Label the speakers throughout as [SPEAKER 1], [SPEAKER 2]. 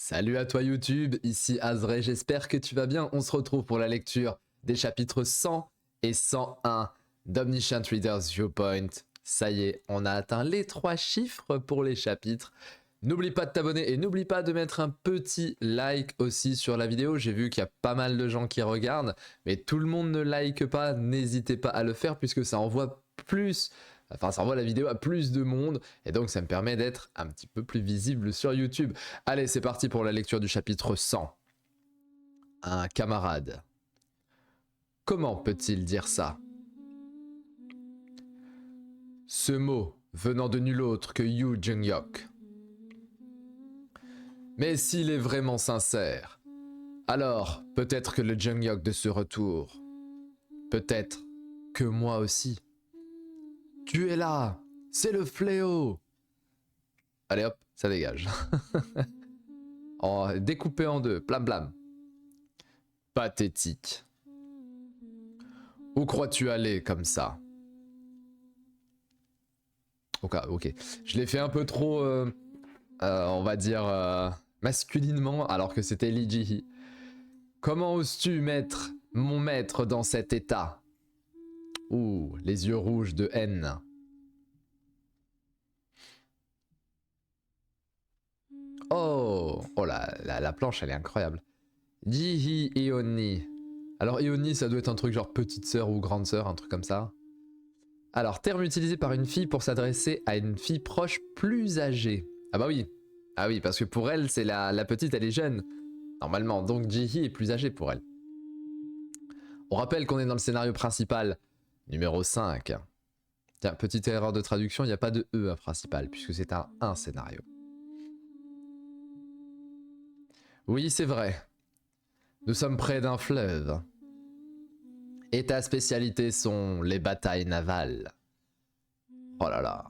[SPEAKER 1] Salut à toi YouTube, ici Azray, j'espère que tu vas bien. On se retrouve pour la lecture des chapitres 100 et 101 d'Omniscient Reader's Viewpoint. Ça y est, on a atteint les 3 chiffres pour les chapitres. N'oublie pas de t'abonner et n'oublie pas de mettre un petit like aussi sur la vidéo. J'ai vu qu'il y a pas mal de gens qui regardent, mais tout le monde ne like pas. N'hésitez pas à le faire puisque ça envoie plus... Enfin, ça envoie la vidéo à plus de monde et donc ça me permet d'être un petit peu plus visible sur YouTube. Allez, c'est parti pour la lecture du chapitre 100. Un camarade. Comment peut-il dire ça? Ce mot venant de nul autre que Yu Jung-hyuk. Mais s'il est vraiment sincère, alors peut-être que le Jung-hyuk de ce retour, peut-être que moi aussi. Tu es là, c'est le fléau. Allez hop, ça dégage. Oh, découpé en deux, blam blam. Pathétique. Où crois-tu aller comme ça? Ok. Je l'ai fait un peu trop, on va dire, masculinement, alors que c'était Lee Ji-hee. Comment oses-tu mettre mon maître dans cet état? Ouh, les yeux rouges de haine. Oh la planche, elle est incroyable. Ji-hee Eoni. Alors Eoni, ça doit être un truc genre petite sœur ou grande sœur, un truc comme ça. Alors, terme utilisé par une fille pour s'adresser à une fille proche plus âgée. Ah bah oui. Ah oui, parce que pour elle, c'est la petite, elle est jeune. Normalement, donc Ji-hee est plus âgée pour elle. On rappelle qu'on est dans le scénario principal, numéro 5. Tiens, petite erreur de traduction, il n'y a pas de E à principal, puisque c'est un scénario. Oui, c'est vrai. Nous sommes près d'un fleuve. Et ta spécialité sont les batailles navales. Oh là là.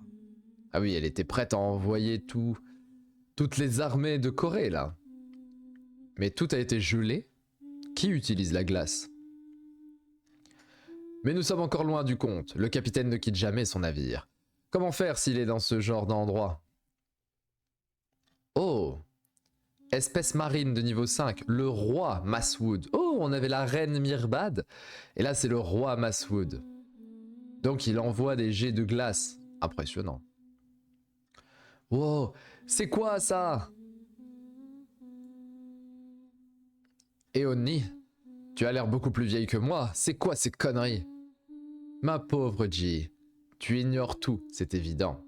[SPEAKER 1] Ah oui, elle était prête à envoyer toutes les armées de Corée, là. Mais tout a été gelé. Qui utilise la glace? Mais nous sommes encore loin du compte. Le capitaine ne quitte jamais son navire. Comment faire s'il est dans ce genre d'endroit? Oh! Espèce marine de niveau 5, le roi Maswood. Oh, on avait la reine Mirbad. Et là, c'est le roi Maswood. Donc, il envoie des jets de glace. Impressionnant. Wow, c'est quoi ça? Eoni, tu as l'air beaucoup plus vieille que moi. C'est quoi ces conneries? Ma pauvre Ji, tu ignores tout, c'est évident.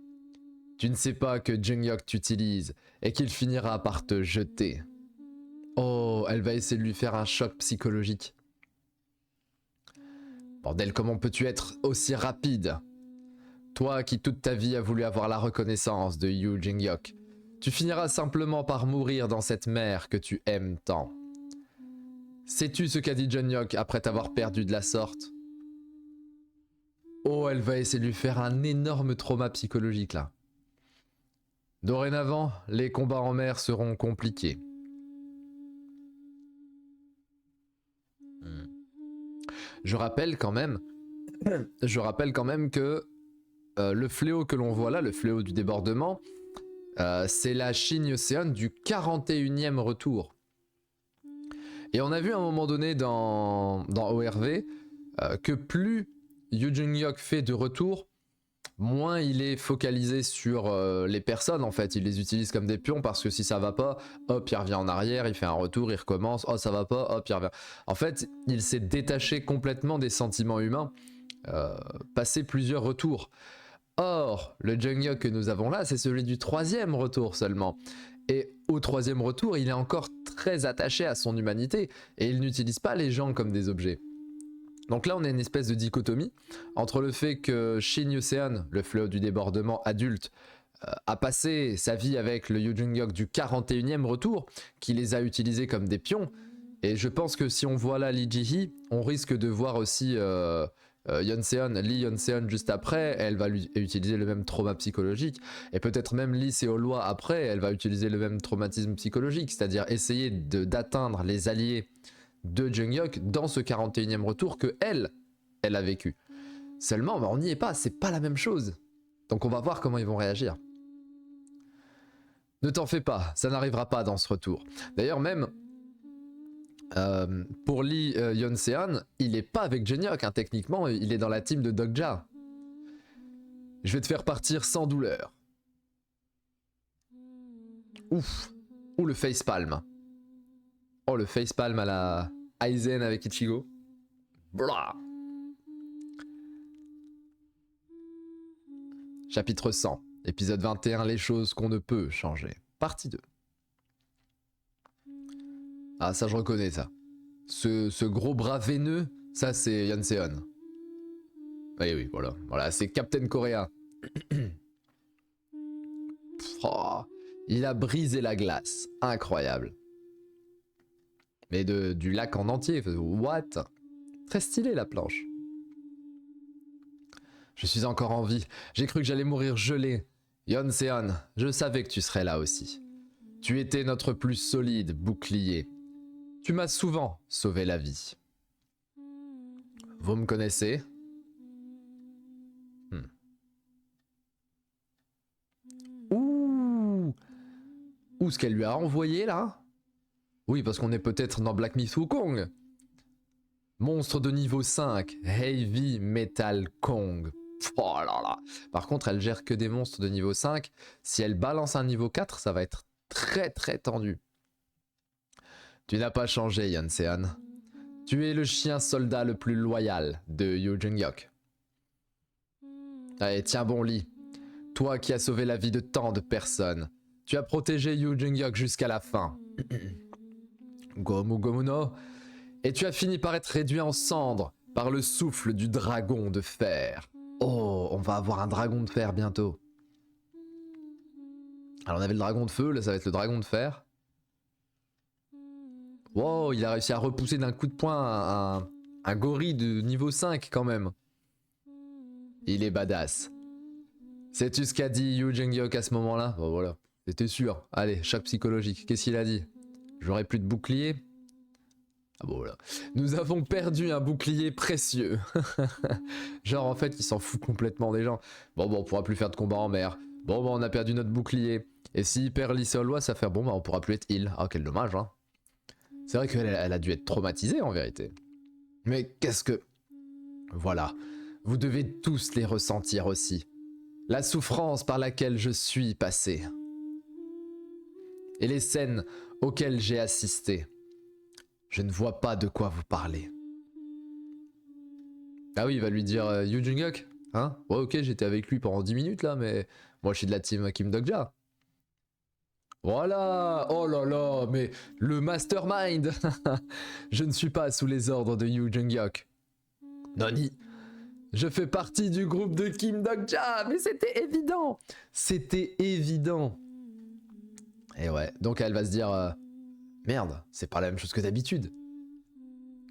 [SPEAKER 1] Tu ne sais pas que Jung-hyuk t'utilise et qu'il finira par te jeter. Oh, elle va essayer de lui faire un choc psychologique. Bordel, comment peux-tu être aussi rapide? Toi qui toute ta vie as voulu avoir la reconnaissance de Yu Jung-hyuk, tu finiras simplement par mourir dans cette mer que tu aimes tant. Sais-tu ce qu'a dit Jung-hyuk après t'avoir perdu de la sorte? Oh, elle va essayer de lui faire un énorme trauma psychologique là. Dorénavant, les combats en mer seront compliqués. Je rappelle quand même que le fléau que l'on voit là, le fléau du débordement, c'est la Shin Océan du 41e retour. Et on a vu à un moment donné dans ORV que plus Yu Jung-hyuk fait de retour, moins il est focalisé sur les personnes en fait. Il les utilise comme des pions parce que si ça va pas, hop, il revient en arrière, il fait un retour, il recommence, oh ça va pas, hop, il revient. En fait, il s'est détaché complètement des sentiments humains, passé plusieurs retours. Or, le Jung-hyuk que nous avons là, c'est celui du 3e retour seulement. Et au 3e retour, il est encore très attaché à son humanité et il n'utilise pas les gens comme des objets. Donc là, on a une espèce de dichotomie entre le fait que Shin Yuseon, le fléau du débordement adulte, a passé sa vie avec le Yu Jung-hyuk du 41e retour, qui les a utilisés comme des pions. Et je pense que si on voit là Lee Ji-hee, on risque de voir aussi Lee Yeon-seon juste après. Elle va lui utiliser le même trauma psychologique. Et peut-être même Lee Seolwa après, elle va utiliser le même traumatisme psychologique, c'est-à-dire essayer d'atteindre les alliés de Jung-hyuk dans ce 41e retour que elle a vécu. Seulement, bah, on n'y est pas, c'est pas la même chose. Donc on va voir comment ils vont réagir. Ne t'en fais pas, ça n'arrivera pas dans ce retour. D'ailleurs même, pour Lee Yeon-seon, il est pas avec Jeonhyuk, hein, techniquement, il est dans la team de Dokja. Je vais te faire partir sans douleur. Ouf. Ou le facepalm. Oh, le facepalm à la Aizen avec Ichigo. Blah. Chapitre 100. Épisode 21, les choses qu'on ne peut changer. Partie 2. Ah, ça je reconnais ça. Ce gros bras veineux, ça c'est Yeon-seon. Oui, oui, voilà. Voilà, c'est Captain Korea. Oh, il a brisé la glace. Incroyable. Mais du lac en entier. What? Très stylé la planche. Je suis encore en vie. J'ai cru que j'allais mourir gelé. Yeon-seon, je savais que tu serais là aussi. Tu étais notre plus solide bouclier. Tu m'as souvent sauvé la vie. Vous me connaissez? Ouh, ce qu'elle lui a envoyé là? Oui, parce qu'on est peut-être dans Black Myth Wukong. Monstre de niveau 5, Heavy Metal Kong. Oh là là. Par contre, elle gère que des monstres de niveau 5. Si elle balance un niveau 4, ça va être très très tendu. Tu n'as pas changé, Yeon-seon. Tu es le chien soldat le plus loyal de Yoo Jung-hyuk. Allez, tiens bon Lee. Toi qui as sauvé la vie de tant de personnes. Tu as protégé Yoo Jung-hyuk jusqu'à la fin. Gomu Gomu no. Et tu as fini par être réduit en cendres par le souffle du dragon de fer. Oh, on va avoir un dragon de fer bientôt. Alors on avait le dragon de feu, là ça va être le dragon de fer. Wow, il a réussi à repousser d'un coup de poing un gorille de niveau 5 quand même. Il est badass. Sais-tu ce qu'a dit Yoo Jung-hyuk à ce moment-là? Bon voilà, c'était sûr. Allez, choc psychologique. Qu'est-ce qu'il a dit? J'aurai plus de bouclier. Ah bon voilà. Nous avons perdu un bouclier précieux. Genre en fait il s'en fout complètement des gens. Bon on pourra plus faire de combat en mer. Bon on a perdu notre bouclier. Et s'il perd l'Isolois ça fait bon on pourra plus être heal. Ah quel dommage hein. C'est vrai qu'elle a dû être traumatisée en vérité. Mais qu'est-ce que... Voilà. Vous devez tous les ressentir aussi. La souffrance par laquelle je suis passé. Et les scènes auxquelles j'ai assisté. Je ne vois pas de quoi vous parlez. Ah oui, il va lui dire Yoo Jung-hyuk, hein? Ouais, ok, j'étais avec lui pendant 10 minutes là, mais moi je suis de la team Kim Dokja. Voilà! Oh là là, mais le mastermind! Je ne suis pas sous les ordres de Yoo Jung-hyuk. Nani! Je fais partie du groupe de Kim Dokja, mais c'était évident! C'était évident! Et ouais, donc elle va se dire merde, c'est pas la même chose que d'habitude.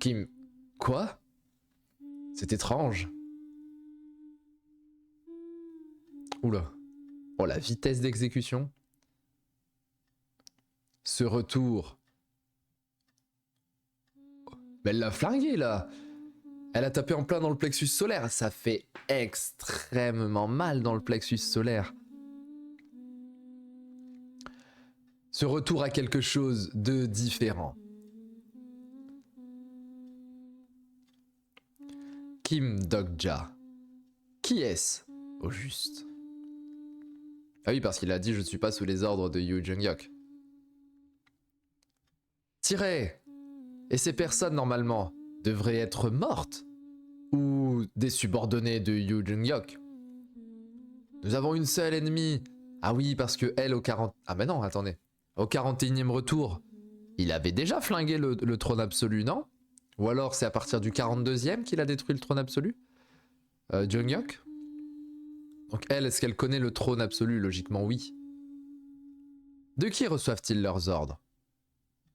[SPEAKER 1] Kim, quoi? C'est étrange. Oula. Oh la vitesse d'exécution. Ce retour. Mais elle l'a flingué là. Elle a tapé en plein dans le plexus solaire. Ça fait extrêmement mal dans le plexus solaire. Ce retour a quelque chose de différent. Kim Dokja. Qui est-ce au juste? Ah oui, parce qu'il a dit je ne suis pas sous les ordres de Yoo Jung-hyuk. Tirez! Et ces personnes normalement devraient être mortes ou des subordonnés de Yoo Jung-hyuk. Nous avons une seule ennemie. Ah oui, parce que elle au 40... Ah mais non, attendez. Au 41e retour, il avait déjà flingué le trône absolu, non? Ou alors c'est à partir du 42e qu'il a détruit le trône absolu? Jung-hyuk? Donc elle, est-ce qu'elle connaît le trône absolu? Logiquement oui. De qui reçoivent-ils leurs ordres?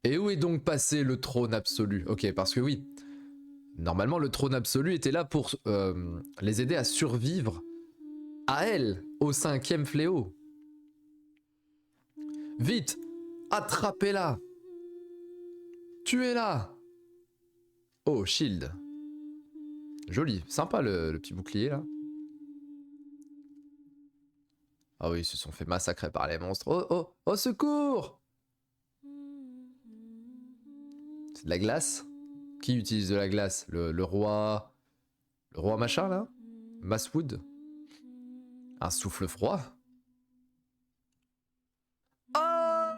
[SPEAKER 1] Et où est donc passé le trône absolu? Ok, parce que oui, normalement le trône absolu était là pour les aider à survivre à elle, au 5e fléau. Vite, attrapez-la! Tuez-la! Oh, shield. Joli, sympa le petit bouclier là. Ah oui, ils se sont fait massacrer par les monstres. Oh, oh, au secours! C'est de la glace? Qui utilise de la glace? Le roi... Le roi machin, là? Masswood? Un souffle froid? Oh!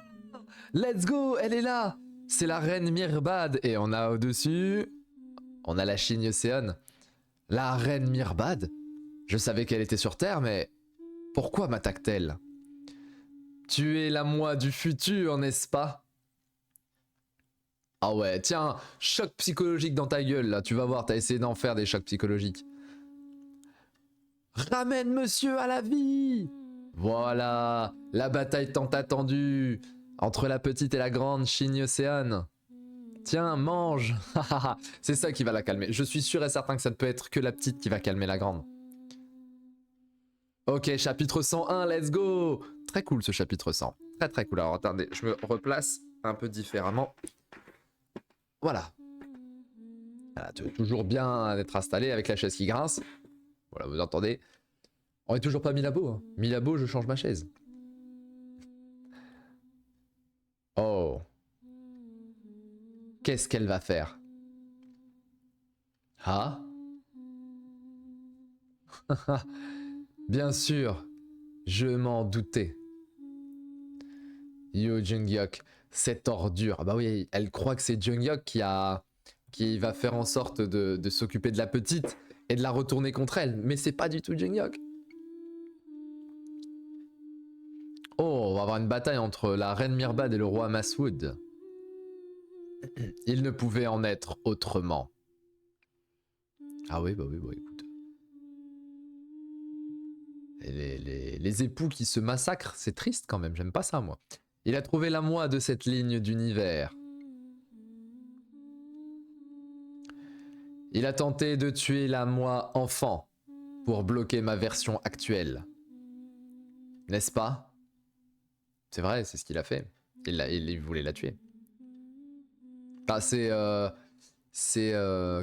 [SPEAKER 1] Let's go! Elle est là! C'est la reine Mirbad. Et on a au-dessus... On a la Chigne Océane. La reine Mirbad? Je savais qu'elle était sur Terre, mais... Pourquoi m'attaque-t-elle? Tu es la moi du futur, n'est-ce pas? Ah ouais, tiens, choc psychologique dans ta gueule, là. Tu vas voir, t'as essayé d'en faire des chocs psychologiques. Ramène monsieur à la vie! Voilà, la bataille tant attendue entre la petite et la grande Chigne Océane. Tiens, mange. C'est ça qui va la calmer. Je suis sûr et certain que ça ne peut être que la petite qui va calmer la grande. Ok, chapitre 101, let's go! Très cool ce chapitre 100. Très très cool. Alors attendez, je me replace un peu différemment. Voilà. Voilà, toujours bien d'être installé avec la chaise qui grince. Voilà, vous entendez. On est toujours pas Milabo. Hein. Milabo, je change ma chaise. Oh. Qu'est-ce qu'elle va faire? Ah? Bien sûr, je m'en doutais. Yo Junghyuk, cette ordure. Ah bah oui, elle croit que c'est Junghyuk qui va faire en sorte de s'occuper de la petite et de la retourner contre elle. Mais c'est pas du tout Junghyuk. Oh, on va avoir une bataille entre la reine Mirbad et le roi Masswood. Il ne pouvait en être autrement. Ah oui, bah écoute. Et les époux qui se massacrent, c'est triste quand même, j'aime pas ça moi. Il a trouvé la moi de cette ligne d'univers. Il a tenté de tuer la moi enfant pour bloquer ma version actuelle. N'est-ce pas? C'est vrai, c'est ce qu'il a fait. Il voulait la tuer. Ah, c'est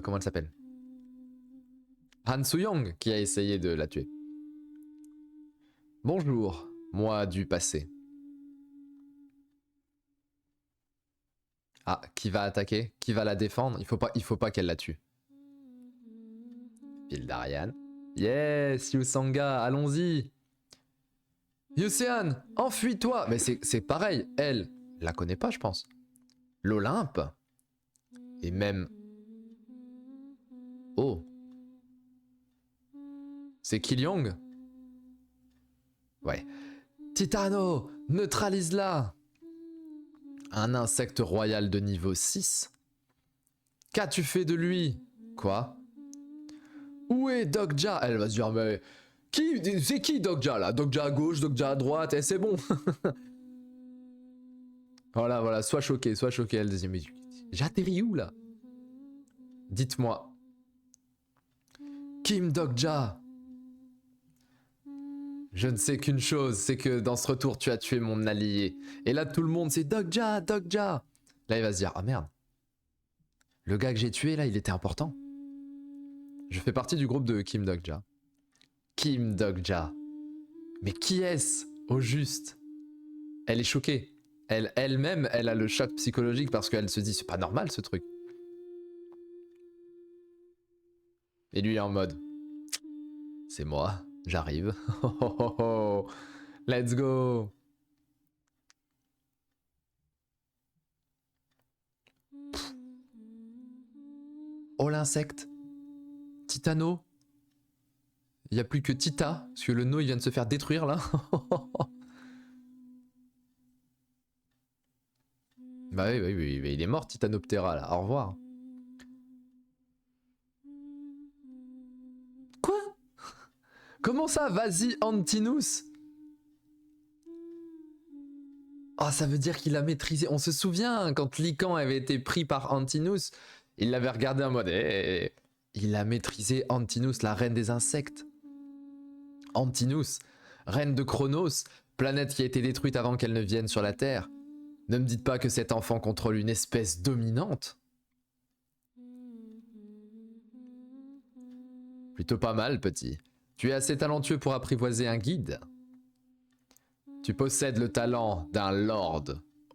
[SPEAKER 1] comment elle s'appelle? Han Soo-young qui a essayé de la tuer. Bonjour, moi du passé. Ah, qui va attaquer? Qui va la défendre? Il faut pas qu'elle la tue. Pile d'Ariane. Yes, Yusanga, allons-y. Yusean, enfuis-toi. Mais c'est pareil, elle la connaît pas, je pense. L'Olympe. Et même... Oh. C'est Kiliong? Ouais. Titano, neutralise-la. Un insecte royal de niveau 6. Qu'as-tu fait de lui? Quoi? Où est Dogja? Elle va se dire, mais... C'est qui Dogja là? Dogja à gauche, Dogja à droite, et c'est bon. Voilà, sois choqué, elle deuxième. Mais j'atterris où là? Dites-moi. Kim Dogja. Je ne sais qu'une chose, c'est que dans ce retour, tu as tué mon allié. Et là, tout le monde, c'est Dogja, Dogja. Là, il va se dire, ah merde. Le gars que j'ai tué, là, il était important. Je fais partie du groupe de Kim Dogja. Kim Dogja. Mais qui est-ce, au juste? Elle est choquée. Elle-même, elle a le choc psychologique parce qu'elle se dit, c'est pas normal ce truc. Et lui est en mode, c'est moi, j'arrive. Let's go. Oh l'insecte. Titano. Il n'y a plus que Tita, parce que le no il vient de se faire détruire là. Bah oui, il est mort Titanoptera là, au revoir. Quoi? Comment ça, vas-y Antinous? Ah, ça veut dire qu'il a maîtrisé. On se souvient quand Lycan avait été pris par Antinous, il l'avait regardé en mode il a maîtrisé Antinous, la reine des insectes. Antinous, reine de Chronos, planète qui a été détruite avant qu'elle ne vienne sur la Terre. Ne me dites pas que cet enfant contrôle une espèce dominante. Plutôt pas mal, petit. Tu es assez talentueux pour apprivoiser un guide. Tu possèdes le talent d'un lord.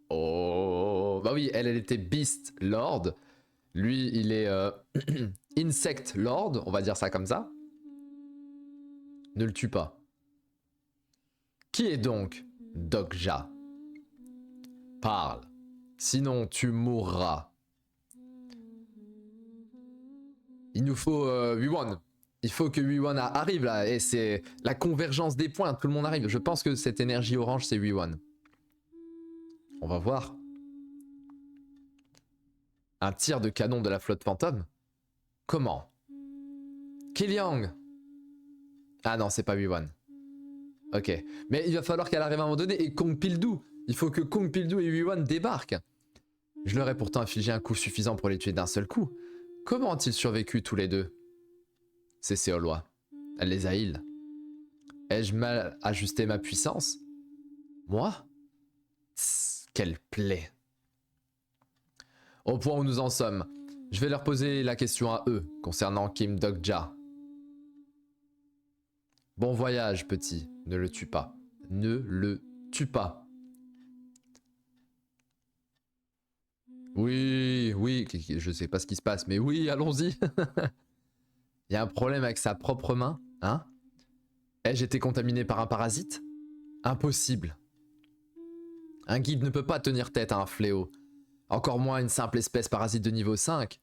[SPEAKER 1] Oh, bah oui, elle était Beast Lord. Lui, il est Insect Lord, on va dire ça comme ça. Ne le tue pas. Qui est donc Dokja? Parle, sinon tu mourras. Il nous faut Wiwan. Il faut que Wiwan arrive là, et c'est la convergence des points, tout le monde arrive. Je pense que cette énergie orange, c'est Wiwan. On va voir. Un tir de canon de la flotte fantôme? Comment? Kiliang. Ah non, c'est pas Wiwan. Ok. Mais il va falloir qu'elle arrive à un moment donné, et Kong Pildu. Il faut que Kong Pildu et Wiwan débarquent. Je leur ai pourtant infligé un coup suffisant pour les tuer d'un seul coup. Comment ont-ils survécu tous les deux? C'est Séolois. Elle les a heal. Ai-je mal ajusté ma puissance? Moi? Tss, quelle plaie. Au point où nous en sommes, je vais leur poser la question à eux concernant Kim Dokja. Bon voyage, petit. Ne le tue pas. Ne le tue pas. Oui, oui, je sais pas ce qui se passe, mais oui, allons-y. Il y a un problème avec sa propre main, hein? Ai-je été contaminé par un parasite? Impossible. Un guide ne peut pas tenir tête à un fléau. Encore moins une simple espèce parasite de niveau 5.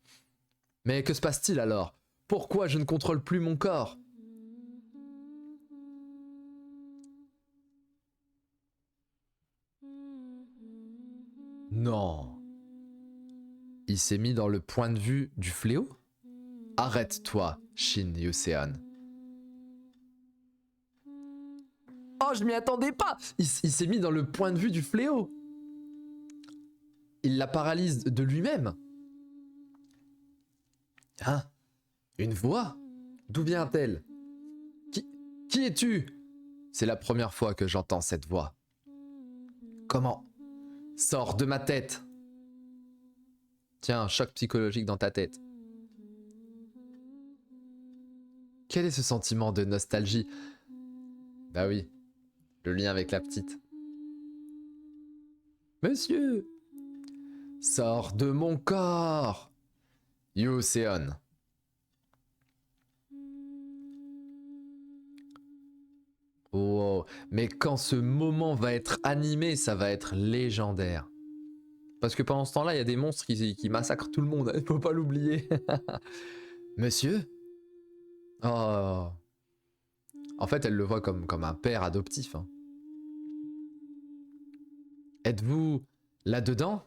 [SPEAKER 1] Mais que se passe-t-il alors? Pourquoi je ne contrôle plus mon corps? Non. Il s'est mis dans le point de vue du fléau? Arrête-toi, Shin Yuseon. Oh, je m'y attendais pas! Il s'est mis dans le point de vue du fléau. Il la paralyse de lui-même. Hein? Une voix? D'où vient-elle? Qui es-tu? C'est la première fois que j'entends cette voix. Comment? Sors de ma tête! Tiens, un choc psychologique dans ta tête. Quel est ce sentiment de nostalgie? Bah oui, le lien avec la petite. Monsieur! Sors de mon corps! Yuseon. Wow, mais quand ce moment va être animé, ça va être légendaire. Parce que pendant ce temps-là, il y a des monstres qui massacrent tout le monde, il faut pas l'oublier. Monsieur? Oh. En fait, elle le voit comme un père adoptif. Hein. Êtes-vous là-dedans?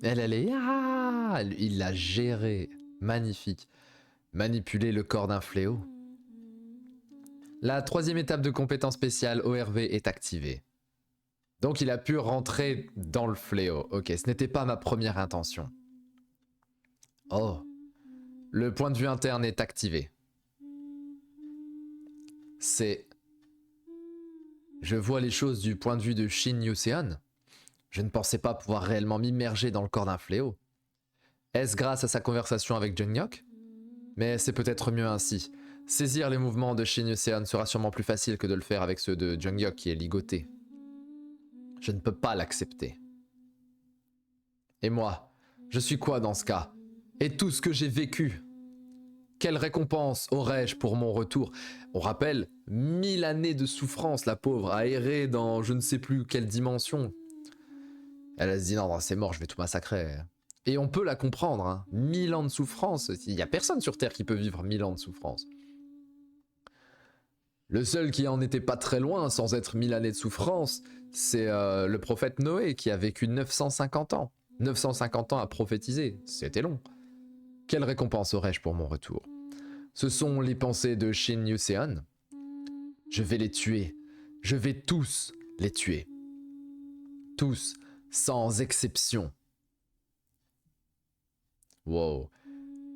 [SPEAKER 1] Elle est... Ah, il l'a géré. Magnifique. Manipuler le corps d'un fléau. La troisième étape de compétence spéciale ORV est activée. Donc il a pu rentrer dans le fléau. Ok, ce n'était pas ma première intention. Oh. Le point de vue interne est activé. C'est... Je vois les choses du point de vue de Shin Yuseon. Je ne pensais pas pouvoir réellement m'immerger dans le corps d'un fléau. Est-ce grâce à sa conversation avec Junghyuk? Mais c'est peut-être mieux ainsi. Saisir les mouvements de Shin Yuseon sera sûrement plus facile que de le faire avec ceux de Junghyuk qui est ligoté. Je ne peux pas l'accepter. Et moi, je suis quoi dans ce cas? Et tout ce que j'ai vécu? Quelle récompense aurais-je pour mon retour? On rappelle, 1000 années de souffrance, la pauvre, à errer dans je ne sais plus quelle dimension. Elle se dit non, c'est mort, je vais tout massacrer. Et on peut la comprendre, hein. 1000 ans de souffrance, il n'y a personne sur Terre qui peut vivre 1000 ans de souffrance. Le seul qui en était pas très loin, sans être 1000 années de souffrance, c'est le prophète Noé qui a vécu 950 ans. 950 ans à prophétiser, c'était long. Quelle récompense aurais-je pour mon retour? Ce sont les pensées de Shin Yuseon. Je vais les tuer. Je vais tous les tuer. Tous, sans exception. Wow.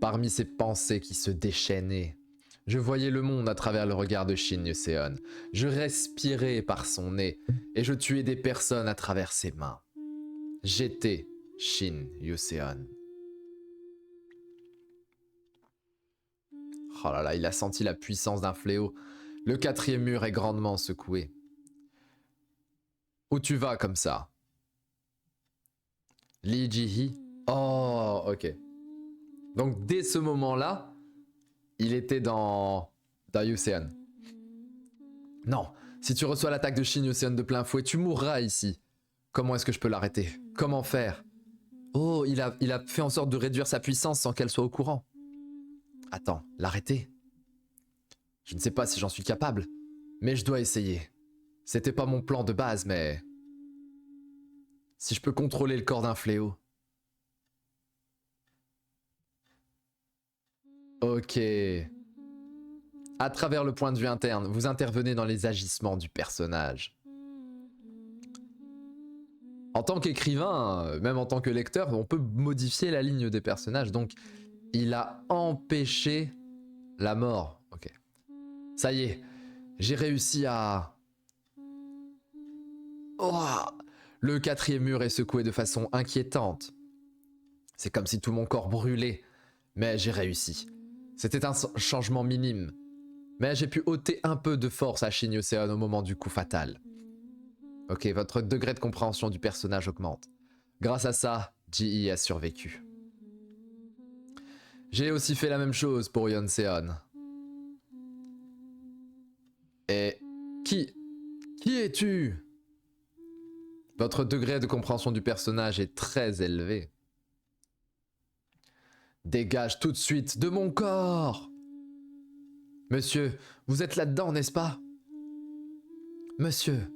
[SPEAKER 1] Parmi ces pensées qui se déchaînaient, je voyais le monde à travers le regard de Shin Yuseon. Je respirais par son nez et je tuais des personnes à travers ses mains. J'étais Shin Yuseon. Oh là là, il a senti la puissance d'un fléau. Le 4e mur est grandement secoué. Où tu vas comme ça? Lee Ji-hee. Oh, ok. Donc dès ce moment-là, il était dans Yoseon. Non, si tu reçois l'attaque de Shin Yoseon de plein fouet, tu mourras ici. Comment est-ce que je peux l'arrêter? Comment faire? Oh, il a fait en sorte de réduire sa puissance sans qu'elle soit au courant. Attends, l'arrêter? Je ne sais pas si j'en suis capable, mais je dois essayer. C'était pas mon plan de base, mais... Si je peux contrôler le corps d'un fléau... Ok. À travers le point de vue interne, vous intervenez dans les agissements du personnage. En tant qu'écrivain, même en tant que lecteur, on peut modifier la ligne des personnages. Donc, il a empêché la mort. Ok. Ça y est, j'ai réussi à... Oh, le 4e mur est secoué de façon inquiétante. C'est comme si tout mon corps brûlait. Mais j'ai réussi. C'était un changement minime. Mais j'ai pu ôter un peu de force à Shin Yoseon au moment du coup fatal. Ok, votre degré de compréhension du personnage augmente. Grâce à ça, Ji-hee a survécu. J'ai aussi fait la même chose pour Yeon-seon. Et... Qui es-tu? Votre degré de compréhension du personnage est très élevé. Dégage tout de suite de mon corps! Monsieur, vous êtes là-dedans, n'est-ce pas? Monsieur.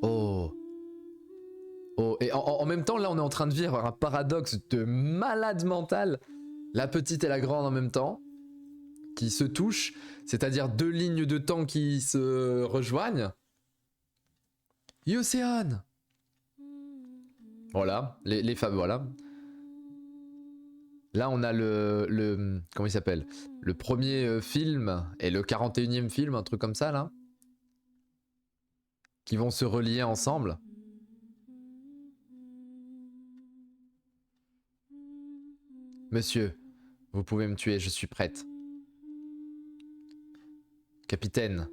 [SPEAKER 1] Oh. Oh, et en même temps, là, on est en train de vivre un paradoxe de malade mental. La petite et la grande en même temps, qui se touchent, c'est-à-dire deux lignes de temps qui se rejoignent. Yoseon! Voilà, les femmes, voilà. Là, on a le comment il s'appelle? Le premier film et le 41e film, un truc comme ça, là. Qui vont se relier ensemble. Monsieur, vous pouvez me tuer, je suis prête. Capitaine,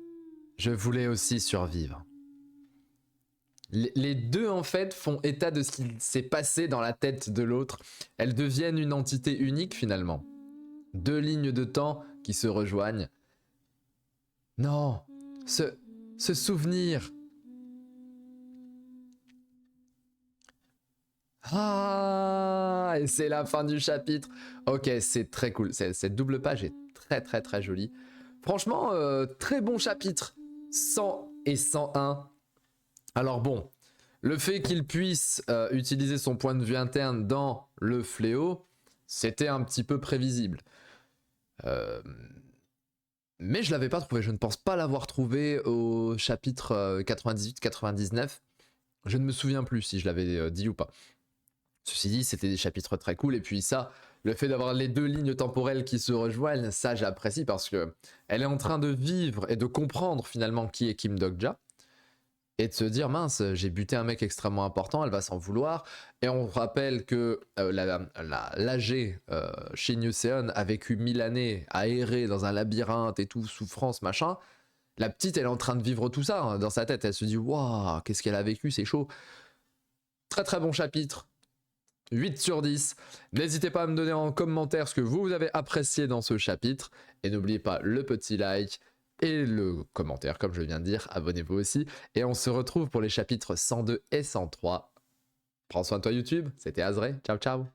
[SPEAKER 1] je voulais aussi survivre. Les deux, en fait, font état de ce qui s'est passé dans la tête de l'autre. Elles deviennent une entité unique, finalement. Deux lignes de temps qui se rejoignent. Non, ce souvenir. Ah, et c'est la fin du chapitre. Ok, c'est très cool. Cette double page est très très très jolie. Franchement, très bon chapitre. 100 et 101. Alors bon, le fait qu'il puisse utiliser son point de vue interne dans le fléau, c'était un petit peu prévisible. Mais je l'avais pas trouvé. Je ne pense pas l'avoir trouvé au chapitre 98-99. Je ne me souviens plus si je l'avais dit ou pas. Ceci dit, c'était des chapitres très cool. Et puis ça, le fait d'avoir les deux lignes temporelles qui se rejoignent, ça j'apprécie parce que elle est en train de vivre et de comprendre finalement qui est Kim Dok-ja. Et de se dire, mince, j'ai buté un mec extrêmement important, elle va s'en vouloir. Et on rappelle que l'âgé Shin Yoseon a vécu 1000 années à errer dans un labyrinthe et tout, souffrance, machin. La petite, elle est en train de vivre tout ça hein, dans sa tête. Elle se dit, waouh, qu'est-ce qu'elle a vécu, c'est chaud. Très très bon chapitre. 8 sur 10. N'hésitez pas à me donner en commentaire ce que vous avez apprécié dans ce chapitre. Et n'oubliez pas le petit like et le commentaire, comme je viens de dire. Abonnez-vous aussi. Et on se retrouve pour les chapitres 102 et 103. Prends soin de toi YouTube. C'était Azré. Ciao ciao.